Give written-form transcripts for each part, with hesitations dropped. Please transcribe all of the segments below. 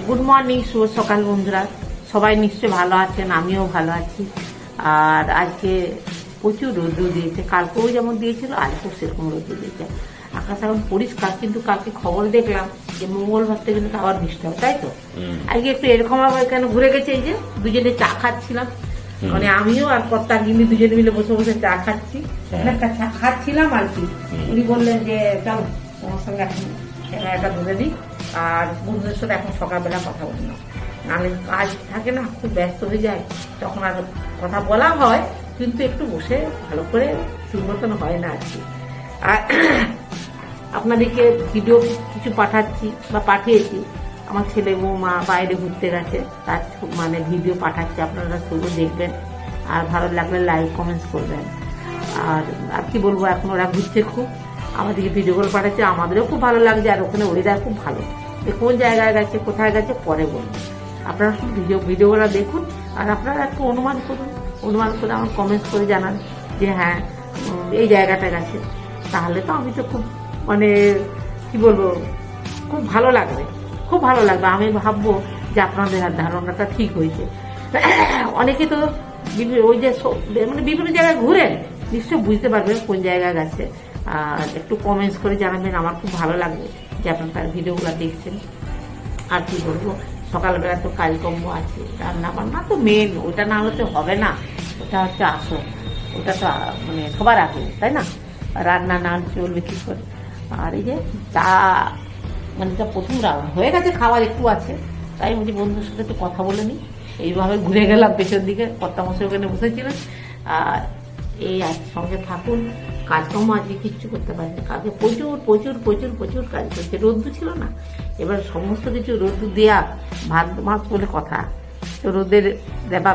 Good morning, শুভ সকাল বন্ধুরা। সবাই নিশ্চয়ই ভালো আছেন, আমিও ভালো আছি। আর আজকে প্রচুর রোদ্দুর দিয়েছে, কালকেও যেমন দিয়েছিল আজকেও সেরকম রোদ্দুর দিয়েছে। আকাশ এখন পরিষ্কার, কিন্তু কালকে খবর দেখলাম যে মঙ্গলবার থেকে কিন্তু আবার বৃষ্টি হবে, তাই তো? আজকে একটু এরকম আবার কেন ঘুরে গেছে। এই যে দুজনে চা খাচ্ছিলাম, মানে আমিও আর কর্তা গিনি দুজনে মিলে বসে বসে চা খাচ্ছি, চা খাচ্ছিলাম আর কি। উনি বললেন যে চলো তোমার সঙ্গে এখন ক্যামেরাটা ধরে দিই, আর বন্ধুদের সাথে এখন সকালবেলা কথা বলি না, নাহলে কাজ থাকে না, খুব ব্যস্ত হয়ে যায়, তখন আর কথা বলা হয় কিন্তু একটু বসে ভালো করে ঠিক মতন হয় না আর কি। আর আপনাদেরকে ভিডিও কিছু পাঠাচ্ছি বা পাঠিয়েছি, আমার ছেলে বৌমা বাইরে ঘুরতে গেছে, তার মানে ভিডিও পাঠাচ্ছি, আপনারা শুধু দেখবেন আর ভালো লাগলে লাইক কমেন্টস করবেন। আর কি বলবো, এখন ওরা ঘুরছে খুব, আমাদেরকে ভিডিওগুলো পাঠাচ্ছে, আমাদেরও খুব ভালো লাগছে। আর ওখানে ওয়েদার খুব ভালো, কোন জায়গায় গেছে কোথায় গেছে পরে বলবেন। আপনারা শুধু ভিডিওগুলো দেখুন, আর আপনারা একটু অনুমান করুন, অনুমান করে আমার কমেন্টস করে জানান যে হ্যাঁ এই জায়গাটা গেছে, তাহলে তো আমি তো খুব মানে কি বলবো, খুব ভালো লাগবে, খুব ভালো লাগবে। আমি ভাববো যে আপনাদের ধারণাটা ঠিক হয়েছে। অনেকে তো ওই যে মানে বিভিন্ন জায়গায় ঘুরেন, নিশ্চয় বুঝতে পারবেন কোন জায়গায় গেছে। আর একটু কমেন্টস করে জানাবেন, আমার খুব ভালো লাগবে যে আপনার তার ভিডিওগুলো দেখছেন। আর কি বলবো, সকালবেলা তো কাজকর্ম আছে, রান্না বান্না তো মেন, ওটা না হলে হবে না, ওটা হচ্ছে আসল, ওটা তো মানে সবার আগে, তাই না? রান্না না চলবে কি করে। আর এই যে চা মানে যা প্রথম রান্না হয়ে গেছে, খাবার একটু আছে, তাই বলছি বন্ধুর সাথে একটু কথা বলে নিই। এইভাবে ঘুরে গেলাম পেছন দিকে, কর্তামশাই ওখানে বসেছিলেন। আর এই আজ সঙ্গে থাকুন, কাজকর্ম আজকে কিচ্ছু করতে পারিনি, কালকে প্রচুর প্রচুর প্রচুর প্রচুর কাজ করছে, রোদ্দুর ছিল না, এবার সমস্ত কিছু রোদ্দুর দেয়া ভাত মাছ বলে কথা, তো রোদের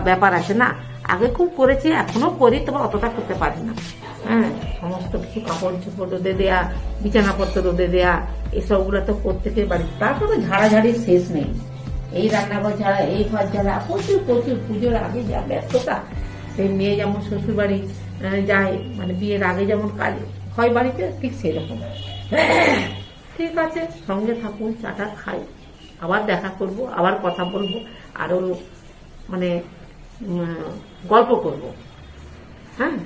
ব্যাপার আছে না। আগে খুব করেছি, এখনো করি, তবে অতটা করতে পারি না। হ্যাঁ, সমস্ত কিছু কাপড় চোপড় রোদে দেয়া, বিছানাপত্র রোদে দেয়া, এসবগুলো তো প্রত্যেকে বাড়ি, তারপরে ঝাড়াঝাড়ির শেষ নেই। এই রান্নাঘর ঝাড়া, এই ঘর ঝাড়া, প্রচুর প্রচুর, পুজোর আগে যা ব্যস্ততা। সেই মেয়ে যেমন শ্বশুর বাড়ি যায়, মানে বিয়ের আগে যেমন কাজ হয় বাড়িতে, ঠিক সেরকম। ঠিক আছে, সঙ্গে থাকুন, চাটা খাই, আবার দেখা করব, আবার কথা বলবো, আরো মানে গল্প করব। হ্যাঁ,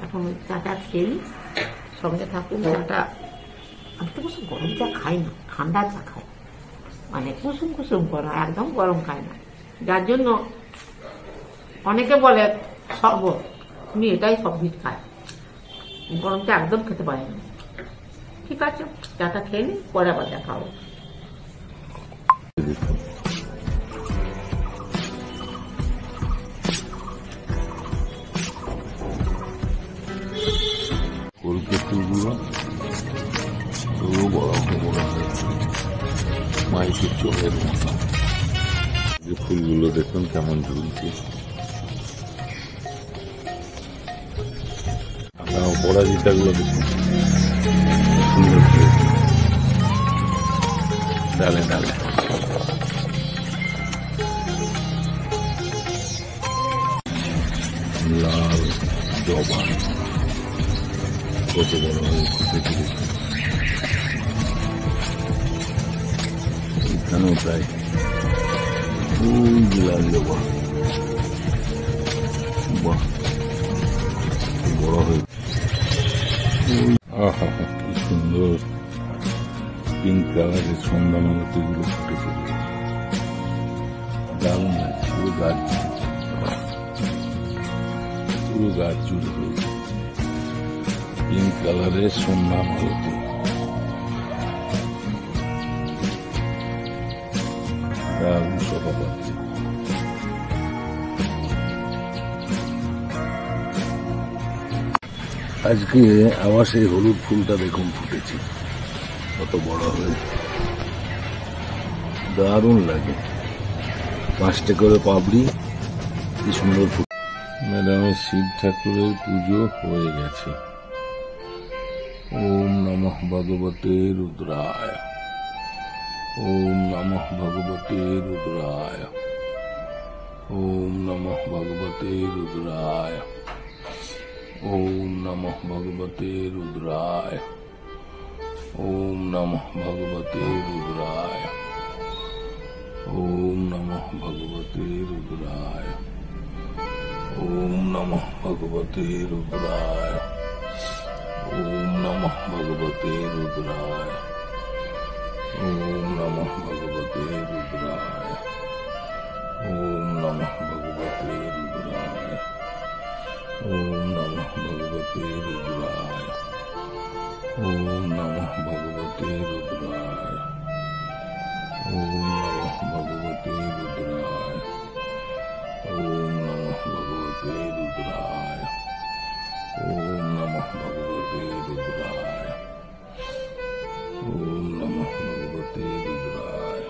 এখন চাটা খেয়ে সঙ্গে থাকুন। চাটা আমি তো কুসুম গরম চা খাই না, ঠান্ডা চা খাই, মানে কুসুম কুসুম করা, একদম গরম খাই না, যার জন্য অনেকে বলে শরবত, আমি এটাই সব দিন খাই, গরম চা একদম খেতে পারি না। ঠিক আছে, চাটা খেয়ে নি, পরে আবার দেখা হবে। মাইকের চোখের মতো যে ফুলগুলো দেখুন কেমন ঝুলছে, আপনার অপরাজিতাগুলো দেখুন সুন্দর ডালে ডালে। লাল জবা কত বড় হয়ে ফুটেছে দেখুন, এখানেও তাই, ওই লাল জবা, বাহ বড় হয়ে, আহা কি সুন্দর পিঙ্ক কালারের সন্ধ্যা মালাতে গুলো ফুটেছে, দারুণ লাগছে। পুরো গাছ জুড়ে হয়েছে পিঙ্ক কালারের সন্ধ্যা মালাতে, দারুণ শোভা পাচ্ছে। আজকে আবার সেই হলুদ ফুলটা দেখুন ফুটেছে, কত বড় হয়ে, দারুণ লাগে, 5টে করে পাপড়ি, কি সুন্দর ফুল। ম্যাডামের শিব ঠাকুরের পুজো হয়ে গেছে। ওম নমঃ ভগবতে রুদ্রায়, ওম নমঃ ভগবতে রুদ্রায়, ওম নমঃ ভগবতে রুদ্রায়, ওম নমঃ ভগবতে রুদ্রায়, ওম নমঃ ভগবতে রুদ্রায়, ওম নমঃ ভগবতে রুদ্রায়। ওম নমঃ ভগবতে রুদ্রায়। ওম নমঃ ভগবতে রুদ্রায়। ওম নমঃ ভগবতে রুদ্রায়। ওম নমঃ ভগবতে রুদ্রায়। ওম নমঃ ভগবতে রুদ্রায়। ওম নমঃ ভগবতে রুদ্রায়। ওম নমঃ ভগবতে রুদ্রায়। ওম নমঃ ভগবতে রুদ্রায়। ওম নমঃ ভগবতে রুদ্রায়। ওম নমঃ ভগবতে রুদ্রায়।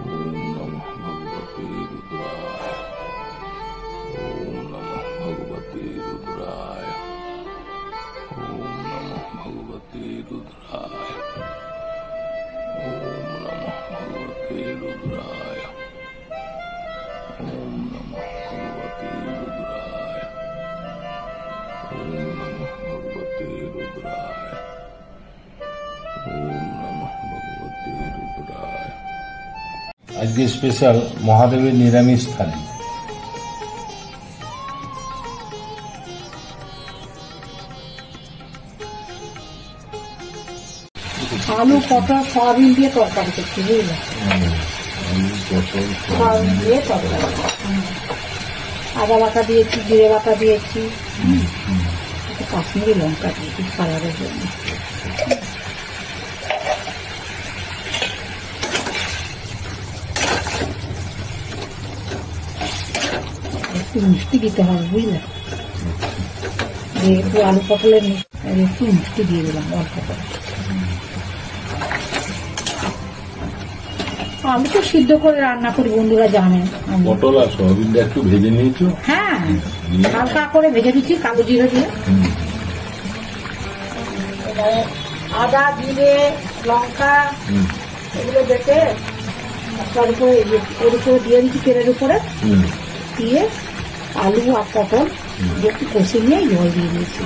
ওম নমঃ ভগবতে রুদ্রায়। ওম নমঃ ভগবতে রুদ্রায়। ওম নমঃ ভগবতে রুদ্রায়। ওম নমঃ ভগবতে রুদ্রায়। ওম নমঃ ভগবতে রুদ্রায়। ওম নমঃ ভগবতে রুদ্রায়। ওম নমঃ ভগবতে রুদ্রায়। আজকে স্পেশাল মহাদেবের নিরামিষ থালি। আলু পটল সয়াবিন দিয়ে তরকারি করছি, বুঝলে? সয়াবিন দিয়ে তরকারি, আদা বাটা দিয়েছি, জিরে বাটা দিয়েছি, একটু কাশ্মীরি লঙ্কা দিয়েছি কালারের জন্য। একটু মিষ্টি দিতে হবে, বুঝলে? যেহেতু আলু পটলের একটু মিষ্টি দিয়ে দিলাম অল্প করে। আমি তো সিদ্ধ করে রান্না করি, বন্ধুরা জানেন। পটল আর সয়াবিনটা একটু ভেজে নিয়েছো? হ্যাঁ, হালকা করে ভেজে দিচ্ছি কালো জিরে দিয়ে। এবারে আদা জিরে লঙ্কা এগুলো বেটে তার উপরে ওর উপরে দিয়ে দিচ্ছি, তেলের উপরে দিয়ে আলু আর পটল একটু কষে নিয়ে জল দিয়ে দিয়েছি।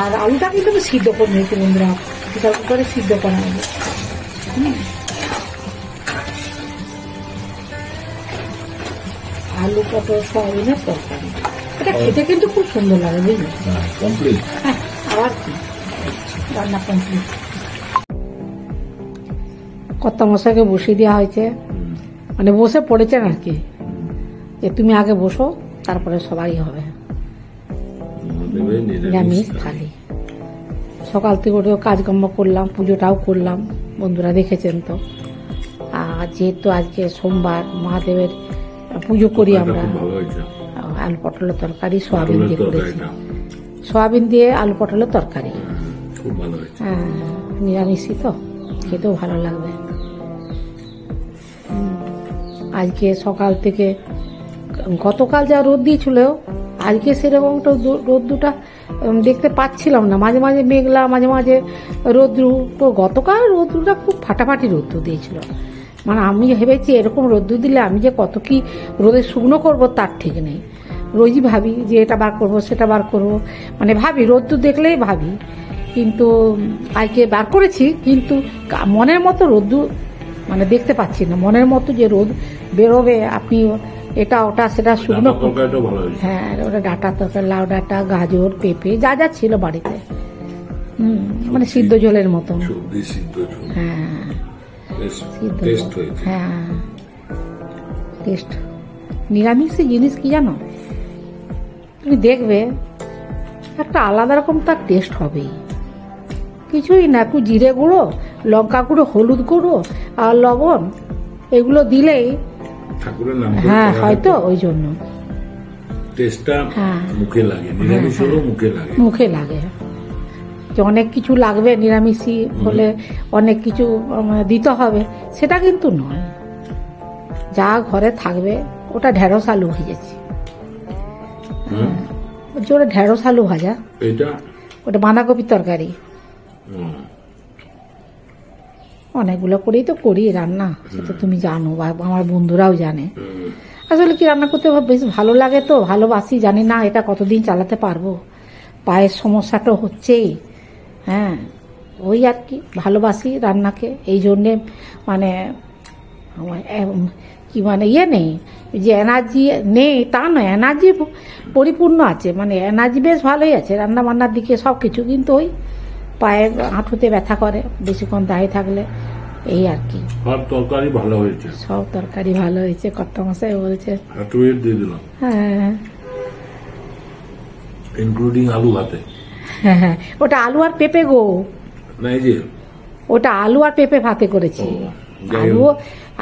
আর আলুটা কিন্তু সিদ্ধ করে নিয়েছি বন্ধুরা, প্রেসার কুকারে সিদ্ধ করা হবে। আলু পটল সয়াবিনের তরকারি, এটা খেতে কিন্তু খুব সুন্দর লাগে, বুঝলি? হ্যাঁ, আবার কি রান্না কমপ্লিট। কর্তা মশাইকে বসিয়ে দেওয়া হয়েছে, মানে বসে পড়েছেন আর কি, যে তুমি আগে বসো তারপরে সবাই হবে। নিরামিষ থালি। সকাল থেকে উঠেও কাজকর্ম করলাম, পুজোটাও করলাম, বন্ধুরা দেখেছেন তো। আর যেহেতু আজকে সোমবার, মহাদেবের পুজো করি আমরা। আলু পটলের তরকারি সয়াবিন দিয়ে করেছি, সয়াবিন দিয়ে আলু পটলের তরকারি। হ্যাঁ, নিরামিষই তো, খেতেও ভালো লাগবে। আজকে সকাল থেকে, গতকাল যা রোদ দিয়েছিল আজকে সেরকম রোদ্দুটা দেখতে পাচ্ছিলাম না। মাঝে মাঝে মেঘলা, মাঝে মাঝে রোদ্রু। গতকাল রোদ্রুটা খুব ফাটাফাটি রোদ্দু দিয়েছিল। মানে আমি ভেবেছি এরকম রোদ্দু দিলে আমি যে কত কি রোদে শুকনো করবো তার ঠিক নেই। রোজই ভাবি যে এটা বার করব সেটা বার করব, মানে ভাবি রোদ্দু দেখলেই ভাবি। কিন্তু আজকে বার করেছি, কিন্তু মনের মতো রোদ্দু মানে দেখতে পাচ্ছি না। মনের মতো যে রোদ বেরোবে, আপনি এটা ওটা সেটা শুকনো, হ্যাঁ ওটা ডাটা তরকারি, লাউ ডাটা, গাজর, পেঁপে যা যা ছিল বাড়িতে, মানে সিদ্ধ ঝোলের মতন। হ্যাঁ, হ্যাঁ টেস্ট। নিরামিষ জিনিস কি জানো, তুমি দেখবে একটা আলাদা রকম তার টেস্ট হবেই। কিছুই না, একটু জিরে গুঁড়ো, লঙ্কা গুঁড়ো, হলুদ গুঁড়ো আর লবণ এগুলো দিলেই, হ্যাঁ হয়তো ওই জন্য মুখে লাগে। যে অনেক কিছু লাগবে নিরামিষই হলে, অনেক কিছু দিতে হবে, সেটা কিন্তু নয়। যা ঘরে থাকবে, ওটা ঢেঁড়স আলু ভেজেছি, ওটা ঢেঁড়স আলু ভাজা, ওটা বাঁধাকপির তরকারি। অনেকগুলো করেই তো করি রান্না, সেটা তুমি জানো বা আমার বন্ধুরাও জানে। আসলে কি রান্না করতে বেশ ভালো লাগে, তো ভালোবাসি। জানি না এটা কতদিন চালাতে পারবো, পায়ের সমস্যাটা হচ্ছেই। হ্যাঁ, ওই আর কি, ভালোবাসি রান্নাকে, এই জন্যে মানে আমার কি মানে ইয়ে নেই, যে এনার্জি নেই তা নয়, এনার্জি পরিপূর্ণ আছে, মানে এনার্জি বেশ ভালোই আছে রান্না বান্নার দিকে সব কিছু, কিন্তু ওই পায়ে হাঁটুতে ব্যথা করে বেশিক্ষণ দাঁড়িয়ে থাকলে, এই আর কি। সব তরকারি ভালো হয়েছে, সব তরকারি ভালো হয়েছে, কর্তামশাই বলছে। একটু দিয়ে দিলাম, হ্যাঁ ইনক্লুডিং আলু ভাতে। হ্যাঁ হ্যাঁ, ওটা আলু আর পেঁপে গো, না এই যে ওটা আলু আর পেঁপে ভাতে করেছি। যাই আলু হোক।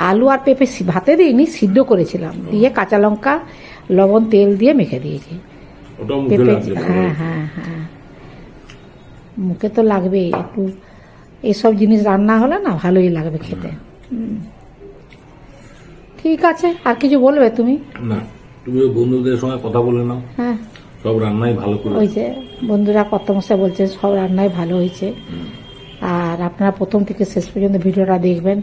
আলু আর পেঁপে ভাতে দিইনি, সিদ্ধ করেছিলাম, দিয়ে কাঁচা লঙ্কা লবণ তেল দিয়ে মেখে দিয়েছি। ওটা মুখে পেঁপে, লাগছে ভালো। হ্যাঁ হ্যাঁ হ্যাঁ, মুখে তো লাগবেই একটু, এসব জিনিস রান্না হলে না ভালোই লাগবে খেতে। ঠিক আছে, আর কিছু বলবে তুমি? না, তুমি ওই বন্ধুদের সঙ্গে কথা বলে নাও, হ্যাঁ, সব রান্নাই ভালো করে। ওই যে বন্ধুরা কর্তামশাই বলছে সব রান্নাই ভালো হয়েছে। আর আপনারা প্রথম থেকে শেষ পর্যন্ত ভিডিওটা দেখবেন,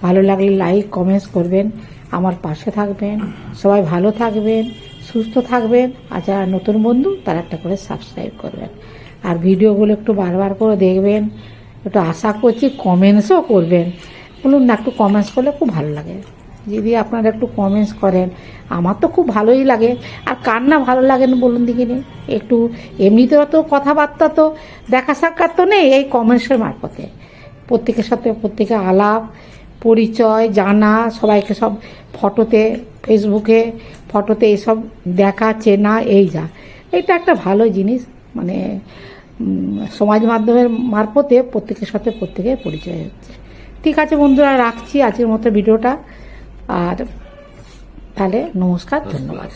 ভালো লাগলে লাইক কমেন্টস করবেন, আমার পাশে থাকবেন, সবাই ভালো থাকবেন, সুস্থ থাকবেন। আর যারা নতুন বন্ধু তারা একটা করে সাবস্ক্রাইব করবেন, আর ভিডিওগুলো একটু বারবার করে দেখবেন, একটু আশা করছি কমেন্টসও করবেন। বলুন না, একটু কমেন্টস করলে খুব ভালো লাগে। যদি আপনারা একটু কমেন্টস করেন, আমার তো খুব ভালোই লাগে। আর কার না ভালো লাগে না বলুন দেখিনি? একটু এমনিতে তো কথাবার্তা তো দেখা সাক্ষাৎ তো নেই, এই কমেন্টসের মারফতে প্রত্যেকের সাথে প্রত্যেকে আলাপ পরিচয় জানা, সবাইকে সব ফটোতে, ফেসবুকে ফটোতে এসব দেখা চেনা, এই যা, এটা একটা ভালো জিনিস। মানে সমাজ মাধ্যমের মারফতে প্রত্যেকের সাথে প্রত্যেকের পরিচয় হচ্ছে। ঠিক আছে বন্ধুরা, রাখছি আজকের মতো ভিডিওটা। আর তাহলে নমস্কার, ধন্যবাদ।